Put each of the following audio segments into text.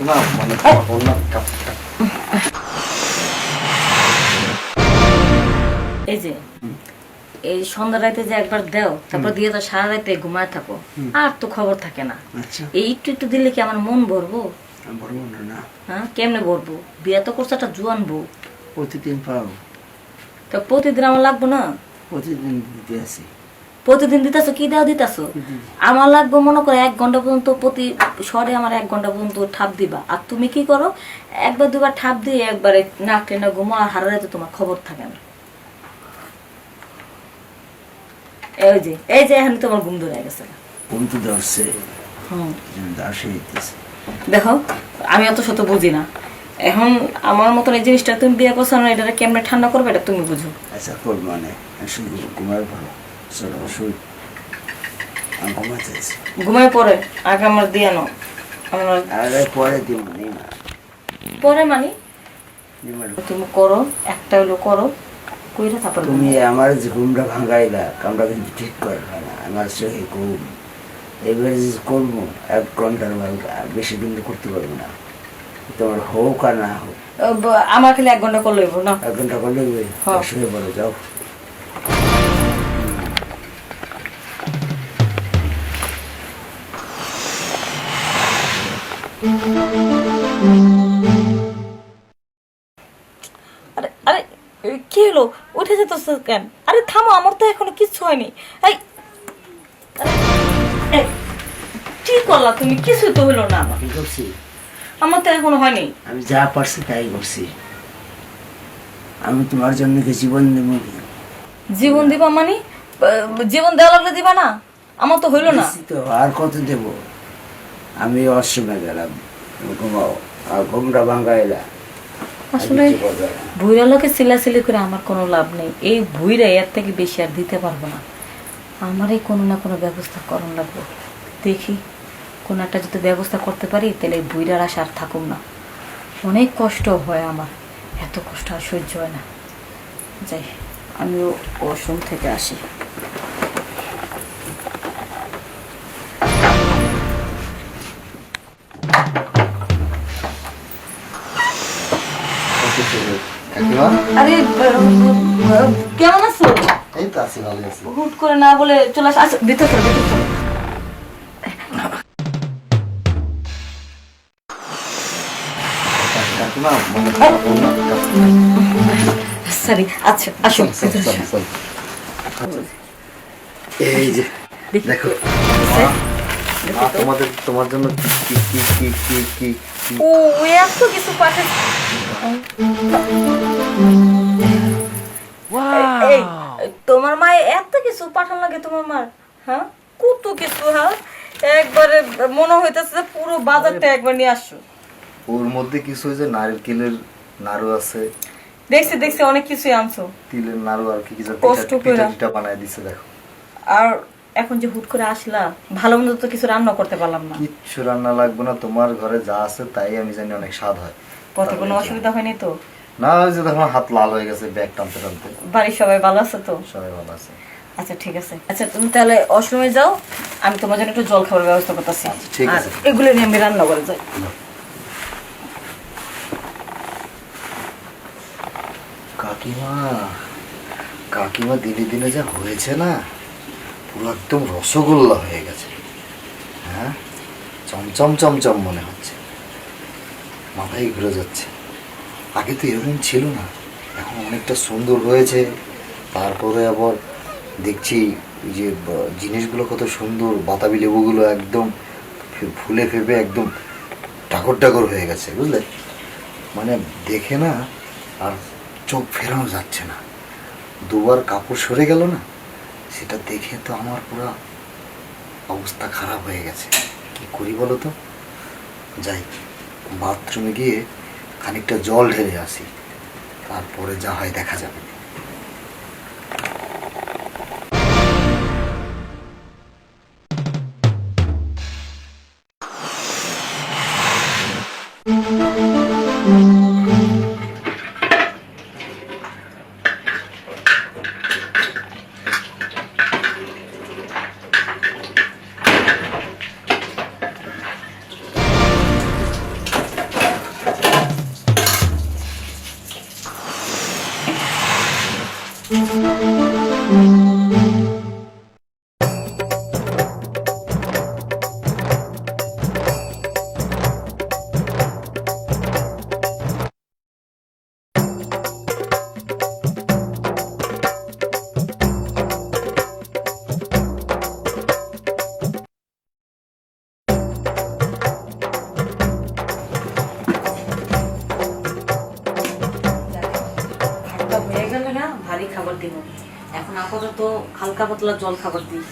কাকিমা মানে অন্য এই যে এই সন্ধ্যা রাতে যে একবার দাও তারপর দিয়ে তো সারা রাতে ঘুমায় থাকো আর তো খবর থাকে না। আচ্ছা এই একটু একটু দিলে কি আমার মন ভরবো? বড় মনে না হ্যাঁ কেমনে ভরবো? বিয়ে তো করছে একটা জুয়ান বউ, প্রতিদিন পাও তো প্রতিদিন আমার লাগবো না? প্রতিদিন দিতে আসি প্রতিদিন দিতেছো কি দেওয়া দিতেছো? আমার লাগবে মনে করো 1 ঘন্টা পর্যন্ত প্রতি সরে আমার 1 ঘন্টা পর্যন্ত ঠাপ দিবা। আর তুমি কি করো, একবার দুবার ঠাপ দিয়ে একবারে নাক টেনে ঘুমো আর হারা রাতে তোমার খবর থাকে না। এই যে এখন তোমার ঘুম ধরে গেছে। ঘুম তো ধরছে হুম দাসে দিতেছে দেখো আমি অত শত বুঝি না। এখন আমার মতন এই জিনিসটা তুমি বিয়ে করছো না, এটা কেমনে ঠান্ডা করবে এটা তুমি বুঝো। আচ্ছা করবো মানে শুধু ঘুমার ভালো চলো শুই আমি ঘুমাতে চাইছি ঘুমায় পরে আগে আমার দিয়ে আনো। আমার আরে পরে দিব নেই না পরে মানি নিমার তুমি করো, একটা হলো করো কইরা তারপর তুমি আমার যে ঘুমটা ভাঙাইলা কামটা কিন্তু ঠিক করবে না আমার সেই ঘুম এবারে যে করবো 1 ঘন্টার বেশি দিন তো করতে পারবো না তোমার হোক আর না হোক আমার খালি 1 ঘন্টা করলে হইব না। 1 ঘন্টা করলে হ্যাঁ। শুয়ে পড়ো যাও আরে আরে কি হলো, উঠে যেত কেন? আরে থামো, আমার তো এখনো কিচ্ছু হয়নি। এই এই, কি করলা তুমি? কিছু তো হলো না আমার। কি করছি আমার তো এখনো হয়নি। আমি যা পারছি তাই করছি আমি তোমার জন্য কি জীবন দেবো জীবন দিবা মানে জীবন দেওয়া লাগলে দিবা না? আমার তো হইলো না। দিছি তো আর কত দেব আমি অসময় গেলাম ঘুমাও আর ঘুমটা ভাঙাইলা আসলে ভুইরা লোকে চিল্লাচিল্লি করে আমার কোনো লাভ নেই। এই ভুইরা এর থেকে বেশি আর দিতে পারবো না। আমারই কোনো না কোনো ব্যবস্থা করণ লাগবে। দেখি কোনো একটা যদি ব্যবস্থা করতে পারি তাহলে এই ভুইরার আশা আর থাকুক না। অনেক কষ্ট হয় আমার, এত কষ্ট আর সহ্য হয় না। যাই আমিও ওয়াশরুম থেকে আসি। আরে কেমন আছো? এই তো আছি, ভালো আছি। হুট করে না বলে চলে আসো। আচ্ছা ভিতর চলো, ভিতর চলো। কাকিমা মানে সরি, আচ্ছা আসো ভিতরে আসো। এই যে দেখো মা তোমার জন্য কি কি কি কি কি কি ও এত কিছু পাঠাই। এই তোমার মা এত কিছু পাঠান লাগে তোমার মার? হ্যাঁ কত কিছু। হ্যাঁ একবারে মনে হইতেছে যে পুরো বাজারটা একবার নিয়ে আসছো। ওর মধ্যে কিছু হয়েছে, নারকেলের নাড়ু আছে, দেখছি দেখছি অনেক কিছুই আনছো। তিলের নাড়ু আর কি কিছু কষ্ট কইরা। পিঠা বানায় দিছে দেখো। আর এখন যে হুট করে আসলা, ভালো মন্দ তো কিছু রান্না করতে পারলাম না। কিচ্ছু রান্না লাগবে না, তোমার ঘরে যা আছে তাই আমি জানি অনেক স্বাদ হয়। পথে কোনো অসুবিধা হয়নি তো? না ওই যে দেখো হাত লাল হয়ে গেছে ব্যাগ টানতে টানতে। বাড়ির সবাই ভালো আছে তো? সবাই ভালো আছে। আচ্ছা ঠিক আছে। আচ্ছা তুমি তাহলে ওয়াশরুমে যাও, আমি তোমার জন্য একটু জল খাবার ব্যবস্থা করতেছি। ঠিক আর আছে। এগুলো নিয়ে আমি রান্না করে যাই। কাকিমা কাকিমা দিনে দিনে যা হয়েছে না, পুরো একদম রসগোল্লা হয়ে গেছে। হ্যাঁ চমচম চমচম মনে হচ্ছে, মাথায় ঘুরে যাচ্ছে। আগে তো এরকম ছিল না, এখন অনেকটা সুন্দর হয়েছে। তারপরে আবার দেখছি ওই যে জিনিসগুলো কত সুন্দর, বাতাবি লেবুগুলো একদম ফুলে ফেপে একদম টাকর টাকর হয়ে গেছে, বুঝলে? মানে দেখে না আর চোখ ফেরানো যাচ্ছে না। দুবার কাপড় সরে গেল না, সেটা দেখে তো আমার পুরো অবস্থা খারাপ হয়ে গেছে। কি করি বলো তো? যাই বাথরুমে গিয়ে খানিকটা জল ঢেলে আসি, তারপরে যা হয় দেখা যাবে। এখন আপাতত হালকা পাতলা জল খাবার দিই।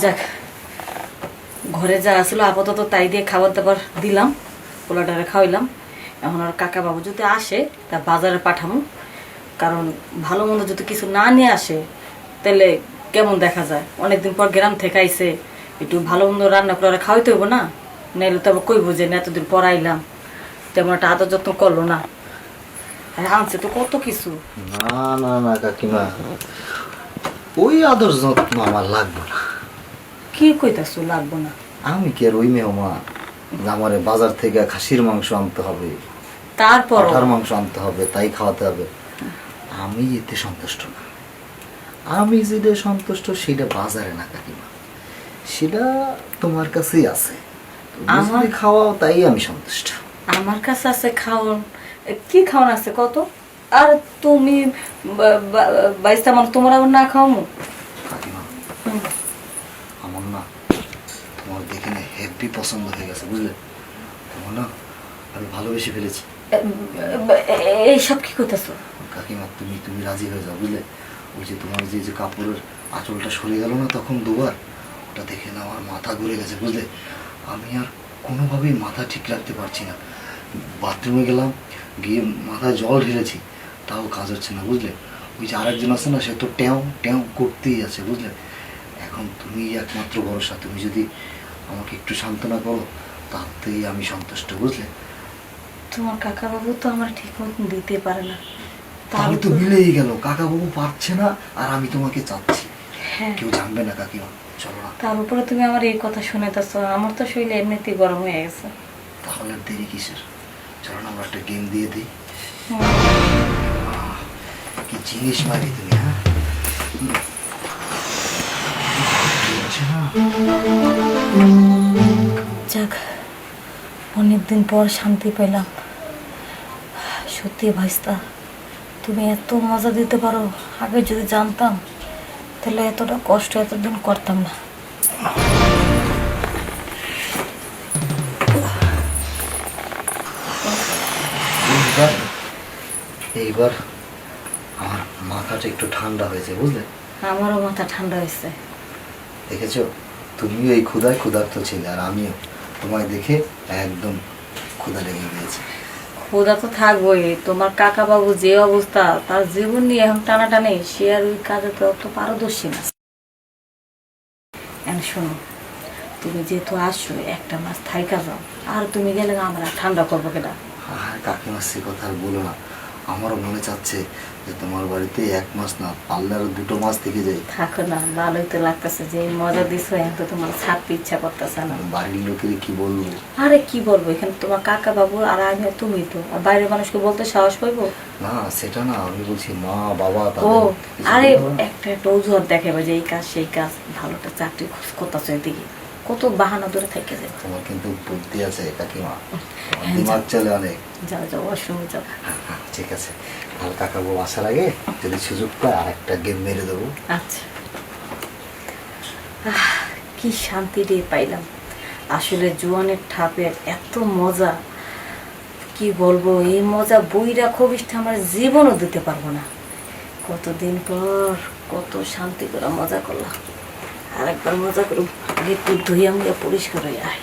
যাক, ঘরে যা আসলো আপাতত তাই দিয়ে খাবার দাবার দিলাম, পোলাটারে খাওয়াইলাম। এখন আর কাকা বাবু যদি আসে তা বাজারে পাঠামো, কারণ ভালো মন্দ যদি কিছু না নিয়ে আসে তাহলে কেমন দেখা যায়। অনেকদিন পর গ্রাম থেকে আইসে, একটু ভালো মন্দ রান্না করে খাওয়াইতে হইব না, নাইলে তো আবার কইব যে এতদিন পর আইলাম, তেমন একটা আদর যত্ন করলো না। আর আনছে তো কত কিছু। না না না কাকিমা, ওই আদর যত্ন আমার লাগবে না। কি কইতাছো লাগবো না? আমি কি আর ওই মেহমান আমারে বাজার থেকে খাসির মাংস আনতে হবে, তারপর পাঠার মাংস আনতে হবে, তাই খাওয়াতে হবে? আমি এতে সন্তুষ্ট না। আমি যেটা সন্তুষ্ট সেটা বাজারে না কাকিমা, সেটা তোমার কাছেই আছে। তুমি যদি খাওয়াও তাই আমি সন্তুষ্ট। আমার কাছে আছে খাওন, কি খাওন আছে কত? আর তুমি বাইশটা মানুষ, তোমার আবার না খাওয়ামো? কাকিমা, আমার না তোমার দেখে না হেভি পছন্দ হয়ে গেছে, বুঝলে? তোমার না আমি ভালোবেসে ফেলেছি। এইসব কি করতেছো কাকিমা? তুমি তুমি রাজি হয়ে যাও, বুঝলে? ওই যে তোমার যে যে কাপড়ের আঁচলটা সরে গেল না তখন দুবার, ওটা দেখে না আমার মাথা ঘুরে গেছে, বুঝলে? আমি আর কোনোভাবেই মাথা ঠিক রাখতে পারছি না। বাথরুমে গেলাম, গিয়ে মাথায় জল ঢেলেছি, তাও কাজ হচ্ছে না, বুঝলে? ওই যে আরেকজন আছে না, সে তো ট্যাও ট্যাও করতেই আছে, বুঝলে? এখন তুমি একমাত্র ভরসা। তুমি যদি আমাকে একটু সান্ত্বনা করো তাতেই আমি সন্তুষ্ট, বুঝলে? তোমার কাকা বাবু তো আমার ঠিক মতন দিতে পারে না। তাহলে তো মিলেই গেল, কাকা বাবু পারছে না আর আমি তোমাকে চাচ্ছি। হ্যাঁ, কেউ জানবে না কাকিমা, চলো না। তার উপরে তুমি আমার এই কথা শুনেতেছো, আমার তো শরীরে এমনিতেই গরম হয়ে গেছে। তাহলে আর দেরি কিসের? চলো না আমরা একটা গেম দিয়ে দিই। কি জিনিস মারি তুমি, হ্যাঁ? যাক, অনেকদিন পর শান্তি পেলাম। সত্যি ভাইস্তা, তুমি এত মজা দিতে পারো, আগে যদি জানতাম তাহলে এতটা কষ্ট এতদিন করতাম না। এইবার আমার মাথাটা একটু ঠান্ডা হয়েছে, বুঝলে? আমারও মাথা ঠান্ডা হয়েছে। দেখেছো, তুমিও এই ক্ষুধায় ক্ষুধার্ত ছিলে, আর আমিও তোমায় দেখে একদম ক্ষুধা লেগে গিয়েছে। ক্ষুধা তো থাকবোই। তোমার কাকা বাবু যে অবস্থা, তার জীবন নিয়ে এখন টানাটানি, সে আর ওই কাজে তো অত পারদর্শী না। শোনো, তুমি যেহেতু আসছো, একটা মাস থাইকা যাও, আর তুমি গেলে আমরা ঠান্ডা করবো কেনা। আর কাকিমা সে কথা আর বলো না, আমারও মনে চাচ্ছে যে তোমার বাড়িতে 1 মাস না পারলে আরো 2 মাস থেকে যাই। থাকো না, ভালোই তো লাগতেছে, যে মজা দিছো এখন তো তোমার ছাড়তে ইচ্ছা করতেছে না। বাড়ির লোকের কি বলবো? আরে কি বলবো, এখানে তোমার কাকা বাবু আর আমি, তুমি তো, আর বাইরের মানুষকে বলতে সাহস পাইবো? না সেটা না, আমি বলছি মা বাবা। ও আরে একটা অজুহাত দেখাবে যে এই কাজ সেই কাজ, ভালোটা চাকরি খোঁজ করতেছো, এদিকে কত বাহানা ধরে থেকে যায়। তোমার কিন্তু বুদ্ধি আছে কাকিমা, দিমাগ চলে অনেক। যাও যাও, ওয়াশরুমে যাও। ঠিক আছে, আর কাকা বউ আসার আগে যদি সুযোগ পায় আর একটা গেম মেরে দেবো। আচ্ছা, কি শান্তি রে পাইলাম। আসলে জোয়ানের ঠাপের এত মজা, কি বলবো, এই মজা বইরা খবিষ্টা আমার জীবনও দিতে পারবো না। কতদিন পর কত শান্তি করে মজা করলাম। আর একবার মজা করুক, ধুইয়া মুইয়া পরিষ্কার হয়ে আই।